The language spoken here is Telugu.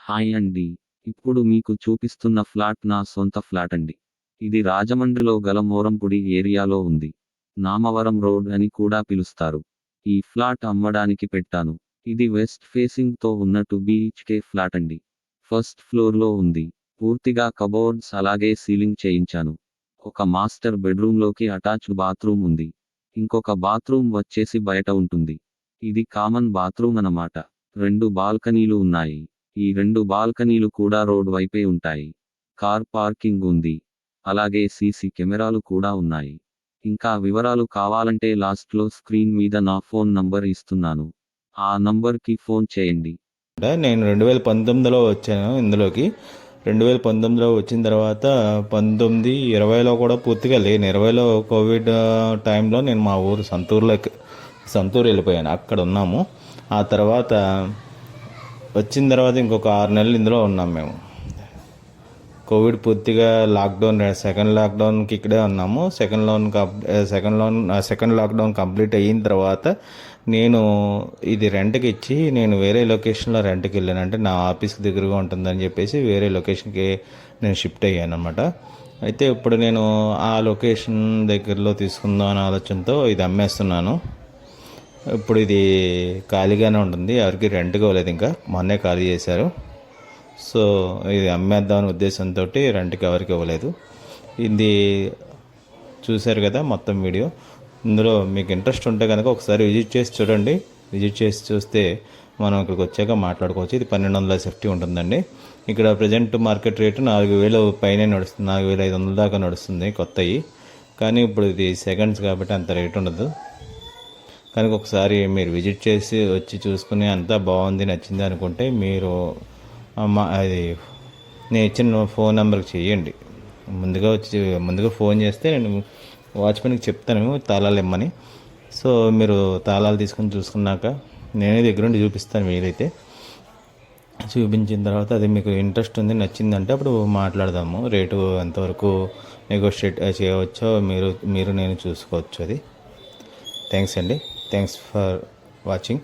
హాయ్ అండి. ఇప్పుడు మీకు చూపిస్తున్న ఫ్లాట్ నా సొంత ఫ్లాట్ అండి. ఇది రాజమండ్రిలో గల మోరంపూడి ఏరియాలో ఉంది. నామవరం రోడ్ అని కూడా పిలుస్తారు. ఈ ఫ్లాట్ అమ్మడానికి పెట్టాను. ఇది వెస్ట్ ఫేసింగ్తో ఉన్న 2 BHK ఫ్లాట్ అండి. ఫస్ట్ ఫ్లోర్లో ఉంది. పూర్తిగా కబోర్డ్స్ అలాగే సీలింగ్ చేయించాను. ఒక మాస్టర్ బెడ్రూమ్లోకి అటాచ్డ్ బాత్రూమ్ ఉంది. ఇంకొక బాత్రూమ్ వచ్చేసి బయట ఉంటుంది. ఇది కామన్ బాత్రూమ్ అన్నమాట. 2 బాల్కనీలు ఉన్నాయి. ఈ 2 బాల్కనీలు కూడా రోడ్ వైపే ఉంటాయి. కార్ పార్కింగ్ ఉంది. అలాగే సీసీ కెమెరాలు కూడా ఉన్నాయి. ఇంకా వివరాలు కావాలంటే లాస్ట్లో స్క్రీన్ మీద నా ఫోన్ నంబర్ ఇస్తున్నాను. ఆ నంబర్కి ఫోన్ చేయండి. నేను 2019లో వచ్చాను ఇందులోకి. 2019లో వచ్చిన తర్వాత 19, 20లో కూడా పూర్తిగా లేను. 20లో కోవిడ్ టైంలో నేను మా ఊరు సంతూరు వెళ్ళిపోయాను. అక్కడ ఉన్నాము. ఆ తర్వాత వచ్చిన తర్వాత ఇంకొక 6 నెలలు ఇందులో ఉన్నాం మేము. కోవిడ్ పూర్తిగా లాక్డౌన్, సెకండ్ లాక్డౌన్కి ఇక్కడే ఉన్నాము. సెకండ్ లాక్డౌన్ కంప్లీట్ అయిన తర్వాత నేను ఇది రెంట్కి ఇచ్చి నేను వేరే లొకేషన్లో రెంట్కి వెళ్ళాను. అంటే నా ఆఫీస్కి దగ్గరగా ఉంటుందని చెప్పేసి వేరే లొకేషన్కి నేను షిఫ్ట్ అయ్యాను అనమాట. అయితే ఇప్పుడు నేను ఆ లొకేషన్ దగ్గరలో తీసుకుందాం అనే ఆలోచనతో ఇది అమ్మేస్తున్నాను. ఇప్పుడు ఇది ఖాళీగానే ఉంటుంది. ఎవరికి రెంట్కి ఇవ్వలేదు, ఇంకా మొన్నే ఖాళీ చేశారు. సో ఇది అమ్మేద్దామనే ఉద్దేశంతో రెంట్కి ఎవరికి ఇవ్వలేదు. ఇది చూశారు కదా మొత్తం వీడియో. ఇందులో మీకు ఇంట్రెస్ట్ ఉంటే కనుక ఒకసారి విజిట్ చేసి చూడండి. విజిట్ చేసి చూస్తే మనం ఇక్కడికి వచ్చాక మాట్లాడుకోవచ్చు. ఇది 1200 SFT ఉంటుందండి. ఇక్కడ ప్రజెంట్ మార్కెట్ రేటు 4000 పైనే నడుస్తుంది. 4500 దాకా నడుస్తుంది కొత్తవి. కానీ ఇప్పుడు ఇది సెకండ్స్ కాబట్టి అంత రేటు ఉండదు. కనుక ఒకసారి మీరు విజిట్ చేసి వచ్చి చూసుకుని అంతా బాగుంది, నచ్చింది అనుకుంటే మీరు అది నేను ఇచ్చిన ఫోన్ నెంబర్కి చేయండి. ముందుగా ఫోన్ చేస్తే నేను వాచ్మెన్కి చెప్తాను తాళాలు ఇమ్మని. సో మీరు తాళాలు తీసుకొని చూసుకున్నాక నేనే దగ్గరుండి చూపిస్తాను. వీలైతే చూపించిన తర్వాత అది మీకు ఇంట్రెస్ట్ ఉంది, నచ్చిందంటే అప్పుడు మాట్లాడదాము. రేటు ఎంతవరకు నెగోషియేట్ చేయవచ్చో మీరు నేను చూసుకోవచ్చు. అది థ్యాంక్స్ అండి. Thanks for watching.